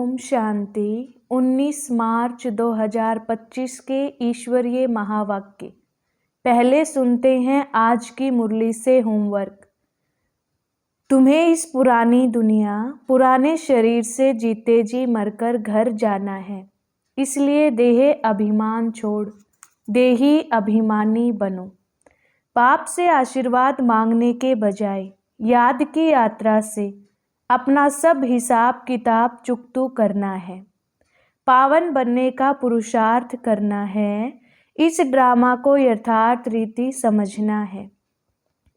ओम शांति। 19 मार्च 2025 के ईश्वरीय महावाक्य। पहले सुनते हैं आज की मुरली से होमवर्क। तुम्हें इस पुरानी दुनिया, पुराने शरीर से जीते जी मरकर घर जाना है, इसलिए देह अभिमान छोड़ देही अभिमानी बनो। पाप से आशीर्वाद मांगने के बजाय याद की यात्रा से अपना सब हिसाब किताब चुकतू करना है। पावन बनने का पुरुषार्थ करना है। इस ड्रामा को यथार्थ रीति समझना है।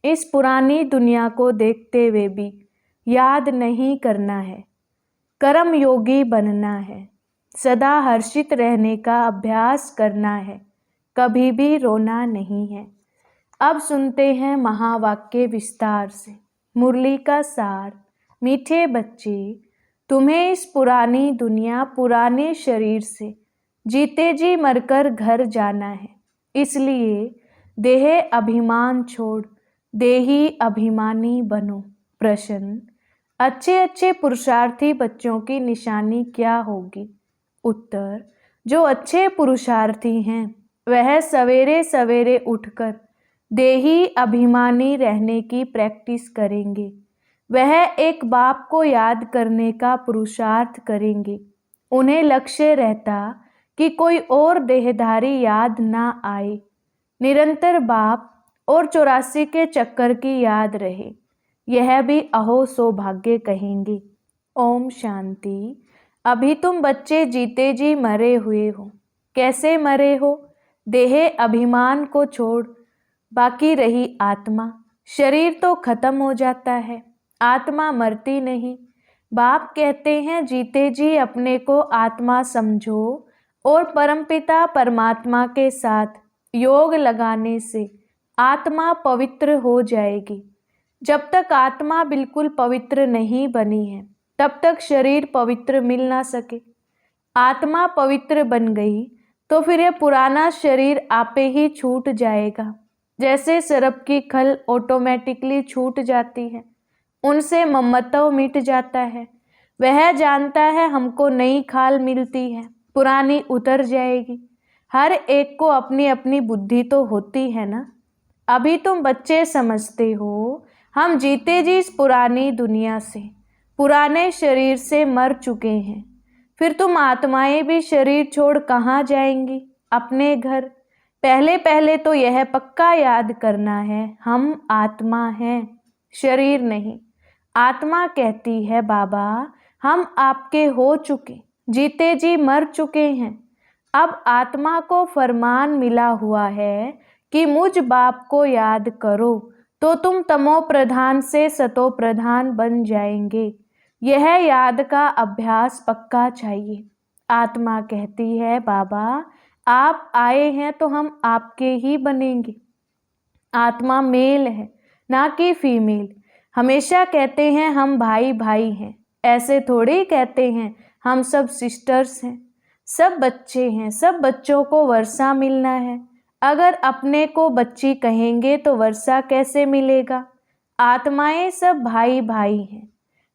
इस पुरानी दुनिया को देखते हुए भी याद नहीं करना है। कर्म योगी बनना है। सदा हर्षित रहने का अभ्यास करना है। कभी भी रोना नहीं है। अब सुनते हैं महावाक्य विस्तार से। मुरली का सार। मीठे बच्चे, तुम्हें इस पुरानी दुनिया, पुराने शरीर से जीते जी मरकर घर जाना है, इसलिए देह अभिमान छोड़ देही अभिमानी बनो। प्रश्न: अच्छे अच्छे पुरुषार्थी बच्चों की निशानी क्या होगी? उत्तर: जो अच्छे पुरुषार्थी हैं वह सवेरे सवेरे उठकर देही अभिमानी रहने की प्रैक्टिस करेंगे। वह एक बाप को याद करने का पुरुषार्थ करेंगे। उन्हें लक्ष्य रहता कि कोई और देहधारी याद ना आए। निरंतर बाप और 84 के चक्कर की याद रहे। यह भी अहो सौभाग्य कहेंगे। ओम शांति। अभी तुम बच्चे जीते जी मरे हुए हो। कैसे मरे हो? देह अभिमान को छोड़ बाकी रही आत्मा। शरीर तो खत्म हो जाता है, आत्मा मरती नहीं। बाप कहते हैं जीते जी अपने को आत्मा समझो और परमपिता परमात्मा के साथ योग लगाने से आत्मा पवित्र हो जाएगी। जब तक आत्मा बिल्कुल पवित्र नहीं बनी है तब तक शरीर पवित्र मिल ना सके। आत्मा पवित्र बन गई तो फिर यह पुराना शरीर आपे ही छूट जाएगा। जैसे सरप की खल ऑटोमेटिकली छूट जाती है, उनसे ममत्व मिट जाता है। वह जानता है हमको नई खाल मिलती है, पुरानी उतर जाएगी। हर एक को अपनी अपनी बुद्धि तो होती है ना। अभी तुम बच्चे समझते हो हम जीते जी इस पुरानी दुनिया से, पुराने शरीर से मर चुके हैं। फिर तुम आत्माएं भी शरीर छोड़ कहाँ जाएंगी? अपने घर। पहले पहले तो यह पक्का याद करना है, हम आत्मा हैं, शरीर नहीं। आत्मा कहती है बाबा हम आपके हो चुके, जीते जी मर चुके हैं। अब आत्मा को फरमान मिला हुआ है कि मुझ बाप को याद करो तो तुम तमो प्रधान से सतो प्रधान बन जाएंगे। यह याद का अभ्यास पक्का चाहिए। आत्मा कहती है बाबा आप आए हैं तो हम आपके ही बनेंगे। आत्मा मेल है ना कि फीमेल। हमेशा कहते हैं हम भाई भाई हैं, ऐसे थोड़ी कहते हैं हम सब सिस्टर्स हैं। सब बच्चे हैं, सब बच्चों को वर्षा मिलना है। अगर अपने को बच्ची कहेंगे तो वर्षा कैसे मिलेगा? आत्माएं सब भाई भाई हैं।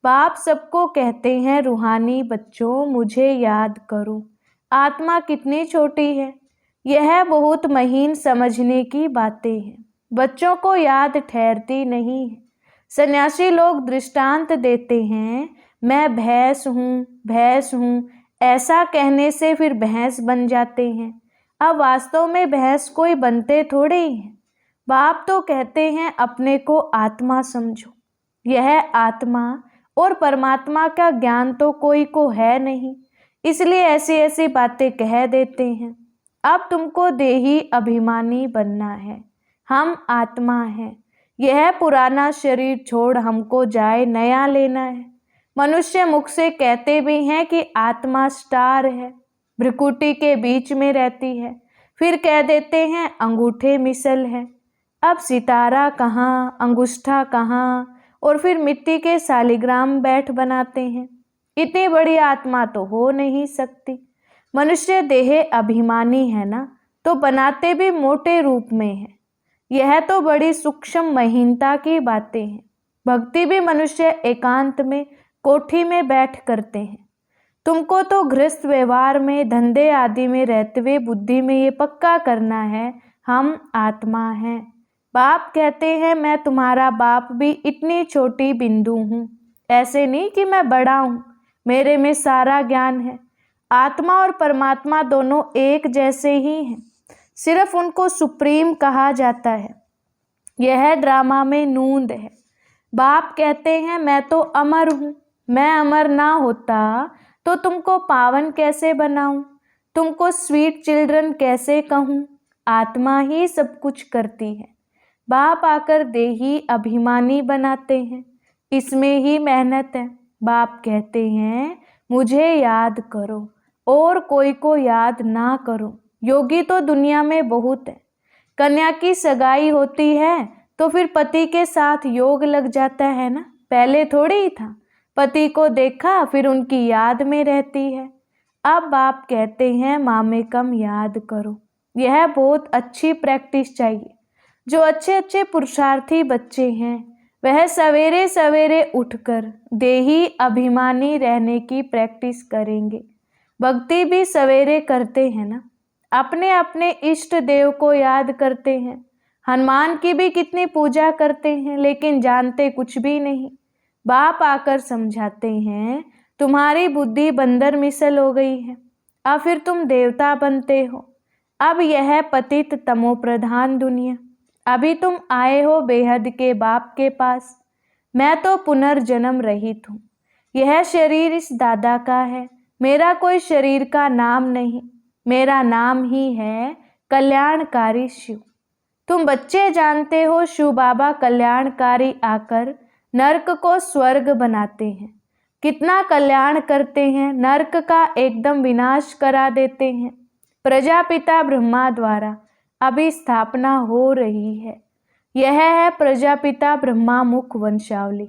बाप सबको कहते हैं रूहानी बच्चों मुझे याद करो। आत्मा कितनी छोटी है, यह बहुत महीन समझने की बातें हैं। बच्चों को याद ठहरती नहीं है। सन्यासी लोग दृष्टांत देते हैं मैं भैंस हूँ, ऐसा कहने से फिर भैंस बन जाते हैं। अब वास्तव में भैंस कोई बनते थोड़े ही हैं। बाप तो कहते हैं अपने को आत्मा समझो। यह आत्मा और परमात्मा का ज्ञान तो कोई को है नहीं, इसलिए ऐसी ऐसी बातें कह देते हैं। अब तुमको देही अभिमानी बनना है। हम आत्मा हैं। यह पुराना शरीर छोड़ हमको जाए नया लेना है। मनुष्य मुख से कहते भी हैं कि आत्मा स्टार है, भ्रिकुटी के बीच में रहती है। फिर कह देते हैं अंगूठे मिसल है। अब सितारा कहाँ, अंगूठा कहाँ, और फिर मिट्टी के शालिग्राम बैठ बनाते हैं। इतनी बड़ी आत्मा तो हो नहीं सकती। मनुष्य देह अभिमानी है ना, तो बनाते भी मोटे रूप में है। यह तो बड़ी सूक्ष्म महीनता की बातें हैं। भक्ति भी मनुष्य एकांत में कोठी में बैठ करते हैं। तुमको तो गृहस्थ व्यवहार में, धंधे आदि में रहते हुए बुद्धि में ये पक्का करना है, हम आत्मा हैं। बाप कहते हैं मैं तुम्हारा बाप भी इतनी छोटी बिंदु हूँ। ऐसे नहीं कि मैं बड़ा हूँ, मेरे में सारा ज्ञान है। आत्मा और परमात्मा दोनों एक जैसे ही हैं, सिर्फ उनको सुप्रीम कहा जाता है। यह ड्रामा में नूंद है। बाप कहते हैं मैं तो अमर हूँ, मैं अमर ना होता तो तुमको पावन कैसे बनाऊं, तुमको स्वीट चिल्ड्रन कैसे कहूं। आत्मा ही सब कुछ करती है। बाप आकर देही अभिमानी बनाते हैं, इसमें ही मेहनत है। बाप कहते हैं मुझे याद करो और कोई को याद ना करो। योगी तो दुनिया में बहुत है। कन्या की सगाई होती है तो फिर पति के साथ योग लग जाता है ना, पहले थोड़ी ही था। पति को देखा फिर उनकी याद में रहती है। अब बाप कहते हैं माँ में कम याद करो। यह बहुत अच्छी प्रैक्टिस चाहिए। जो अच्छे अच्छे पुरुषार्थी बच्चे हैं वह सवेरे सवेरे उठकर देही अभिमानी रहने की प्रैक्टिस करेंगे। भक्ति भी सवेरे करते हैं ना, अपने अपने इष्ट देव को याद करते हैं। हनुमान की भी कितनी पूजा करते हैं, लेकिन जानते कुछ भी नहीं। बाप आकर समझाते हैं तुम्हारी बुद्धि बंदर मिसल हो गई है, अब फिर तुम देवता बनते हो। अब यह पतित तमो प्रधान दुनिया, अभी तुम आए हो बेहद के बाप के पास। मैं तो पुनर्जन्म रहित हूँ। यह शरीर इस दादा का है, मेरा कोई शरीर का नाम नहीं। मेरा नाम ही है कल्याणकारी शिव। तुम बच्चे जानते हो शिव बाबा कल्याणकारी आकर नरक को स्वर्ग बनाते हैं। कितना कल्याण करते हैं, नरक का एकदम विनाश करा देते हैं। प्रजापिता ब्रह्मा द्वारा अभी स्थापना हो रही है। यह है प्रजापिता ब्रह्मा मुख वंशावली।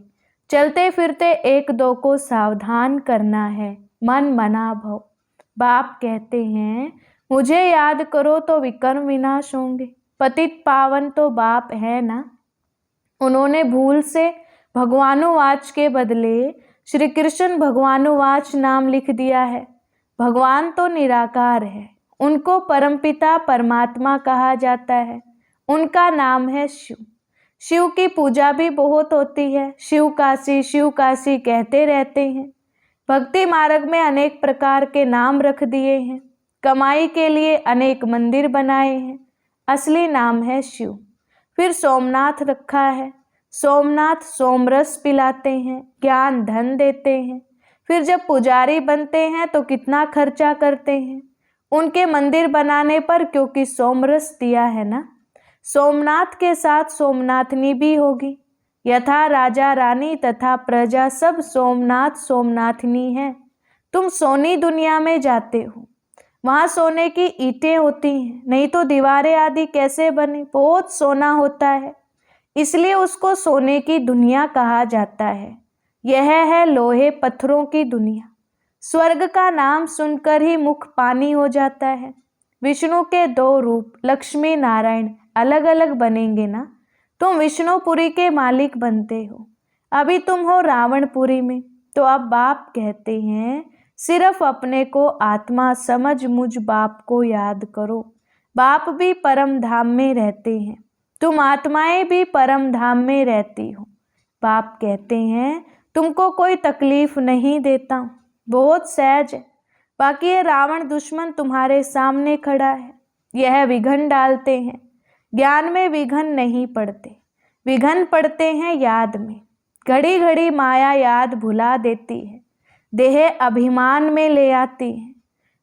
चलते फिरते एक दो को सावधान करना है, मन मना भव। बाप कहते हैं मुझे याद करो तो विकर्म विनाश होंगे। पतित पावन तो बाप है ना, उन्होंने भूल से भगवानुवाच के बदले श्री कृष्ण भगवानुवाच नाम लिख दिया है। भगवान तो निराकार है, उनको परमपिता परमात्मा कहा जाता है। उनका नाम है शिव। शिव की पूजा भी बहुत होती है, शिव काशी कहते रहते हैं। भक्ति मार्ग में अनेक प्रकार के नाम रख दिए हैं, कमाई के लिए अनेक मंदिर बनाए हैं। असली नाम है शिव। फिर सोमनाथ रखा है, सोमनाथ सोमरस पिलाते हैं, ज्ञान धन देते हैं। फिर जब पुजारी बनते हैं तो कितना खर्चा करते हैं उनके मंदिर बनाने पर, क्योंकि सोमरस दिया है ना। सोमनाथ के साथ सोमनाथनी भी होगी। यथा राजा रानी तथा प्रजा सब सोमनाथ सोमनाथनी है। तुम सोनी दुनिया में जाते हो, वहाँ सोने की ईंटें होती हैं, नहीं तो दीवारें आदि कैसे बने, बहुत सोना होता है, इसलिए उसको सोने की दुनिया कहा जाता है। यह है लोहे पत्थरों की दुनिया। स्वर्ग का नाम सुनकर ही मुख पानी हो जाता है। विष्णु के दो रूप लक्ष्मी नारायण अलग अलग बनेंगे ना, तुम विष्णुपुरी के मालिक बनते हो। अभी तुम हो रावणपुरी में। तो अब बाप कहते हैं सिर्फ अपने को आत्मा समझ मुझ बाप को याद करो। बाप भी परम धाम में रहते हैं, तुम आत्माएं भी परम धाम में रहती हो। बाप कहते हैं तुमको कोई तकलीफ नहीं देता, बहुत सहज है। बाकी ये रावण दुश्मन तुम्हारे सामने खड़ा है, यह विघन डालते हैं। ज्ञान में विघन नहीं पड़ते, विघन पड़ते हैं याद में। घड़ी घड़ी माया याद भुला देती है, देह अभिमान में ले आती है,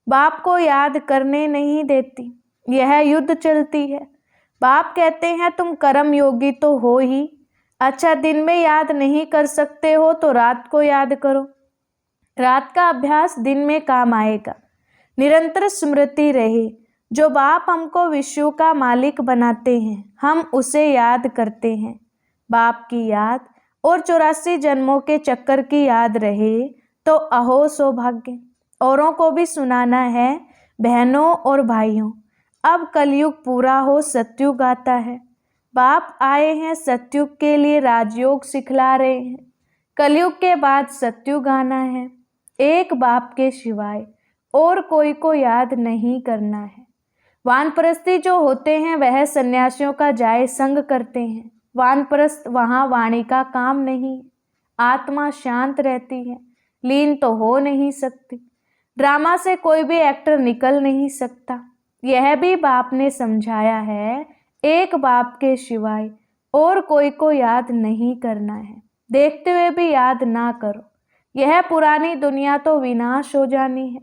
बाप को याद करने नहीं देती। यह युद्ध चलती है। बाप कहते हैं तुम कर्म योगी तो हो ही, अच्छा दिन में याद नहीं कर सकते हो तो रात को याद करो। रात का अभ्यास दिन में काम आएगा। निरंतर स्मृति रहे। जो बाप हमको विश्व का मालिक बनाते हैं हम उसे याद करते हैं। बाप की याद और 84 जन्मों के चक्कर की याद रहे तो अहो सौभाग्य। औरों को भी सुनाना है बहनों और भाइयों, अब कलयुग पूरा हो सतयुग आता है। बाप आए हैं सतयुग के लिए, राजयोग सिखला रहे हैं। कलयुग के बाद सतयुग आना है। एक बाप के सिवाय और कोई को याद नहीं करना है। वानप्रस्थी जो होते हैं वह सन्यासियों का जाय संग करते हैं। वानप्रस्थ वहाँ वाणी का काम नहीं, आत्मा शांत रहती है, लीन तो हो नहीं सकती। ड्रामा से कोई भी एक्टर निकल नहीं सकता। यह भी बाप ने समझाया है, एक बाप के सिवाय और कोई को याद नहीं करना है। देखते हुए भी याद ना करो, यह पुरानी दुनिया तो विनाश हो जानी है।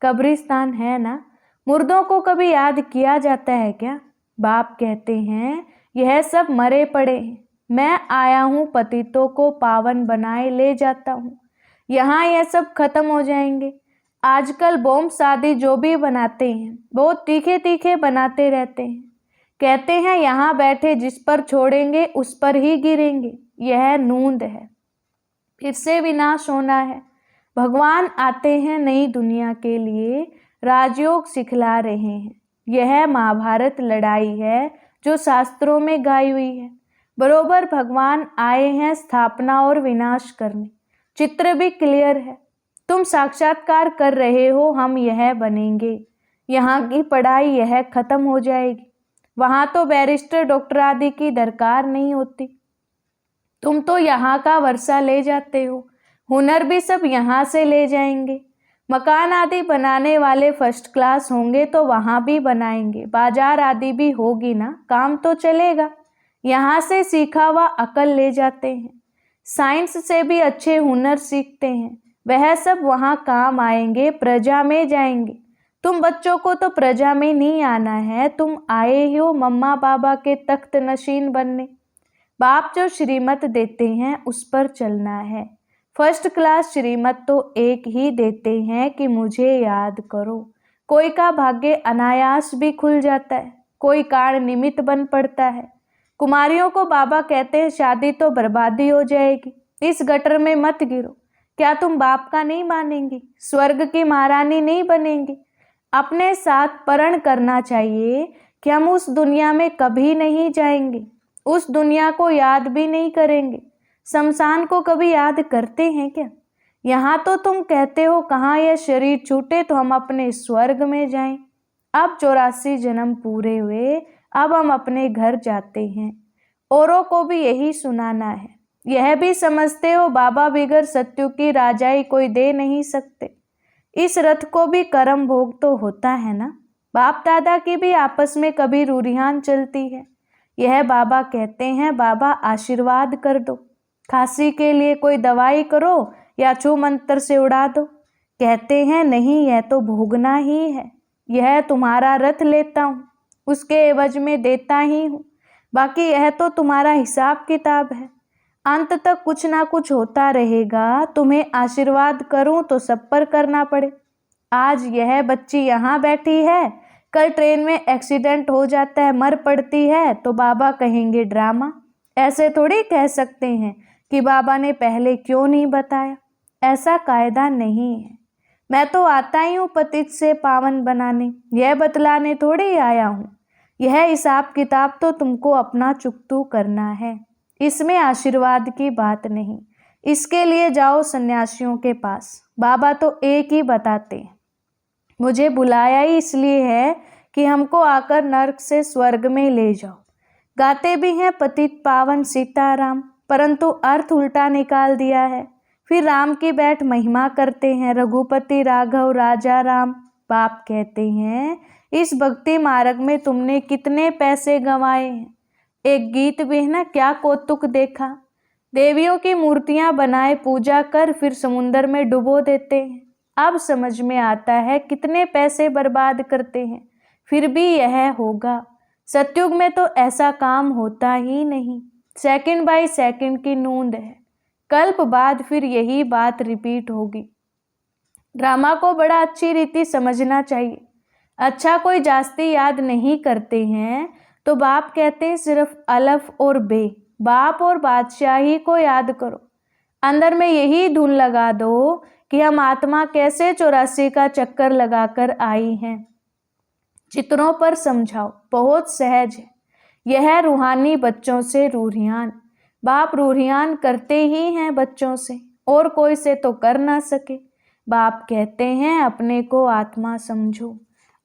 कब्रिस्तान है ना, मुर्दों को कभी याद किया जाता है क्या? बाप कहते हैं यह सब मरे पड़े हैं, मैं आया हूँ पतितों को पावन बनाए ले जाता हूँ। यहाँ यह सब खत्म हो जाएंगे। आजकल बॉम्ब शादी जो भी बनाते हैं बहुत तीखे तीखे बनाते रहते हैं। कहते हैं यहाँ बैठे जिस पर छोड़ेंगे उस पर ही गिरेंगे। यह नूंद है, फिर से विनाश होना है। भगवान आते हैं नई दुनिया के लिए, राजयोग सिखला रहे हैं। यह महाभारत लड़ाई है जो शास्त्रों में गाई हुई है। बरोबर भगवान आए हैं स्थापना और विनाश करने। चित्र भी क्लियर है, तुम साक्षात्कार कर रहे हो, हम यह बनेंगे। यहाँ की पढ़ाई यह खत्म हो जाएगी। वहाँ तो बैरिस्टर डॉक्टर आदि की दरकार नहीं होती। तुम तो यहाँ का वर्षा ले जाते हो, हुनर भी सब यहाँ से ले जाएंगे। मकान आदि बनाने वाले फर्स्ट क्लास होंगे तो वहाँ भी बनाएंगे। बाजार आदि भी होगी ना, काम तो चलेगा। यहाँ से सीखा हुआ अकल ले जाते हैं। साइंस से भी अच्छे हुनर सीखते हैं, वह सब वहाँ काम आएंगे, प्रजा में जाएंगे। तुम बच्चों को तो प्रजा में नहीं आना है, तुम आए हो मम्मा पापा के तख्त नशीन बनने। बाप जो श्रीमत देते हैं उस पर चलना है। फर्स्ट क्लास श्रीमत तो एक ही देते हैं कि मुझे याद करो। कोई का भाग्य अनायास भी खुल जाता है, कोई कारण निमित्त बन पड़ता है। कुमारियों को बाबा कहते हैं शादी तो बर्बादी हो जाएगी, इस गटर में मत गिरो। क्या तुम बाप का नहीं मानेंगी? स्वर्ग की महारानी नहीं बनेंगी? अपने साथ प्रण करना चाहिए कि हम उस दुनिया में कभी नहीं जाएंगे, उस दुनिया को याद भी नहीं करेंगे। शमशान को कभी याद करते हैं क्या? यहाँ तो तुम कहते हो कहाँ यह शरीर छूटे तो हम अपने स्वर्ग में जाएं। अब 84 जन्म पूरे हुए, अब हम अपने घर जाते हैं। औरों को भी यही सुनाना है। यह भी समझते हो बाबा बिगर सत्यु की राजाई कोई दे नहीं सकते। इस रथ को भी कर्म भोग तो होता है ना। बाप दादा की भी आपस में कभी रूरियान चलती है। यह बाबा कहते हैं बाबा आशीर्वाद कर दो, खांसी के लिए कोई दवाई करो या छू मंत्र से उड़ा दो। कहते हैं नहीं, यह तो भोगना ही है। यह तुम्हारा रथ लेता हूँ, उसके एवज में देता ही हूँ। बाकी यह तो तुम्हारा हिसाब किताब है। अंत तक कुछ ना कुछ होता रहेगा। तुम्हें आशीर्वाद करूं तो सब पर करना पड़े। आज यह बच्ची यहाँ बैठी है, कल ट्रेन में एक्सीडेंट हो जाता है, मर पड़ती है तो बाबा कहेंगे ड्रामा। ऐसे थोड़ी कह सकते हैं कि बाबा ने पहले क्यों नहीं बताया। ऐसा कायदा नहीं है। मैं तो आता ही हूँ पतित से पावन बनाने, यह बतलाने थोड़ी आया हूँ। यह हिसाब किताब तो तुमको अपना चुकतू करना है, इसमें आशीर्वाद की बात नहीं। इसके लिए जाओ सन्यासियों के पास, बाबा तो एक ही बताते हैं। मुझे बुलाया ही इसलिए है कि हमको आकर नर्क से स्वर्ग में ले जाओ। गाते भी हैं पतित पावन सीताराम, परंतु अर्थ उल्टा निकाल दिया है। फिर राम की बैठ महिमा करते हैं, रघुपति राघव राजा राम। बाप कहते हैं इस भक्ति मार्ग में तुमने कितने पैसे गंवाए हैं। एक गीत भी है ना, क्या कौतुक देखा। देवियों की मूर्तियां बनाए पूजा कर फिर समुंदर में डुबो देते हैं। अब समझ में आता है कितने पैसे बर्बाद करते हैं, फिर भी यह होगा। सतयुग में तो ऐसा काम होता ही नहीं, सेकंड बाय सेकंड की नूंद है। कल्प बाद फिर यही बात रिपीट होगी। ड्रामा को बड़ा अच्छी रीति समझना चाहिए। अच्छा कोई जास्ती याद नहीं करते हैं तो बाप कहते हैं सिर्फ अलफ और बे, बाप और बादशाही को याद करो। अंदर में यही धुन लगा दो कि हम आत्मा कैसे 84 का चक्कर लगाकर आई हैं। चित्रों पर समझाओ, बहुत सहज है। यह रूहानी बच्चों से रूहियान। बाप रूहियान करते ही हैं बच्चों से, और कोई से तो कर ना सके। बाप कहते हैं अपने को आत्मा समझो,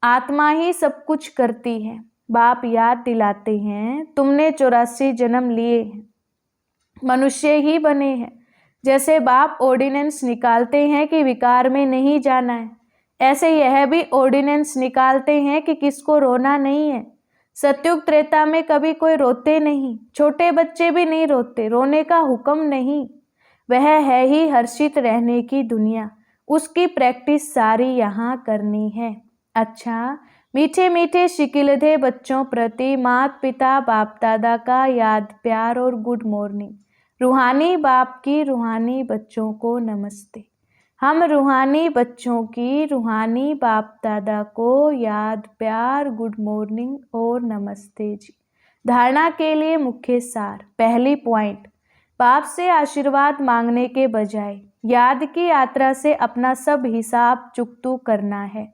आत्मा ही सब कुछ करती है। बाप याद दिलाते हैं तुमने 84 जन्म लिए हैं, मनुष्य ही बने हैं। जैसे बाप ऑर्डिनेंस निकालते हैं कि विकार में नहीं जाना है, ऐसे यह भी ऑर्डिनेंस निकालते हैं कि किसको रोना नहीं है। सतयुग त्रेता में कभी कोई रोते नहीं, छोटे बच्चे भी नहीं रोते, रोने का हुक्म नहीं। वह है ही हर्षित रहने की दुनिया, उसकी प्रैक्टिस सारी यहाँ करनी है। अच्छा, मीठे मीठे शिकिलधे बच्चों प्रति माता पिता बाप दादा का याद प्यार और गुड मॉर्निंग। रूहानी बाप की रूहानी बच्चों को नमस्ते। हम रूहानी बच्चों की रूहानी बाप दादा को याद प्यार गुड मॉर्निंग और नमस्ते जी। धारणा के लिए मुख्य सार। पहली पॉइंट, बाप से आशीर्वाद मांगने के बजाय याद की यात्रा से अपना सब हिसाब चुकतू करना है,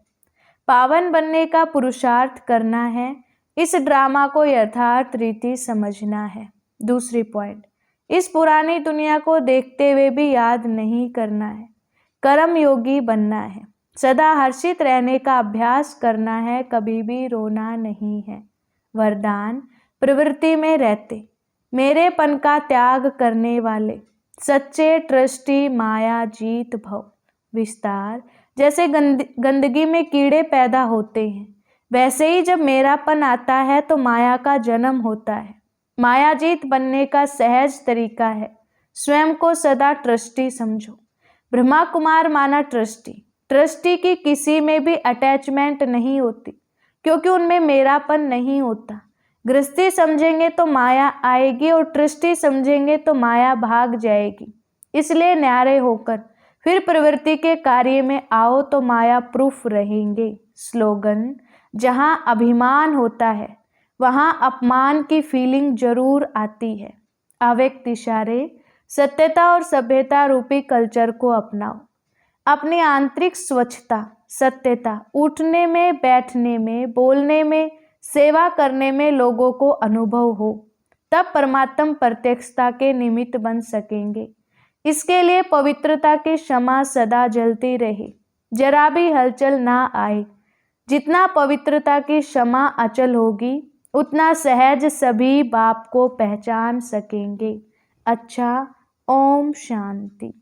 पावन बनने का पुरुषार्थ करना है, इस ड्रामा को यथार्थ रीति समझना है। दूसरी पॉइंट, इस पुरानी दुनिया को देखते हुए भी याद नहीं करना है, कर्म योगी बनना है, सदा हर्षित रहने का अभ्यास करना है, कभी भी रोना नहीं है। वरदान, प्रवृत्ति में रहते मेरेपन का त्याग करने वाले सच्चे ट्रस्टी माया जीत भव। विस्तार, जैसे गंदगी में कीड़े पैदा होते हैं, वैसे ही जब मेरापन आता है तो माया का जन्म होता है। मायाजीत बनने का सहज तरीका है, स्वयं को सदा ट्रस्टी समझो। ब्रह्मा कुमार माना ट्रस्टी, ट्रस्टी की किसी में भी अटैचमेंट नहीं होती क्योंकि उनमें मेरापन नहीं होता। गृहस्थी समझेंगे तो माया आएगी और ट्रस्टी समझेंगे तो माया भाग जाएगी। इसलिए न्यारे होकर फिर प्रवृत्ति के कार्य में आओ तो माया प्रूफ रहेंगे। स्लोगन, जहाँ अभिमान होता है वहाँ अपमान की फीलिंग जरूर आती है। अव्यक्त इशारे, सत्यता और सभ्यता रूपी कल्चर को अपनाओ। अपनी आंतरिक स्वच्छता, सत्यता, उठने में, बैठने में, बोलने में, सेवा करने में लोगों को अनुभव हो, तब परमात्म प्रत्यक्षता के निमित्त बन सकेंगे। इसके लिए पवित्रता की क्षमा सदा जलती रहे, जरा भी हलचल ना आए। जितना पवित्रता की क्षमा अचल होगी उतना सहज सभी बाप को पहचान सकेंगे। अच्छा, ओम शांति।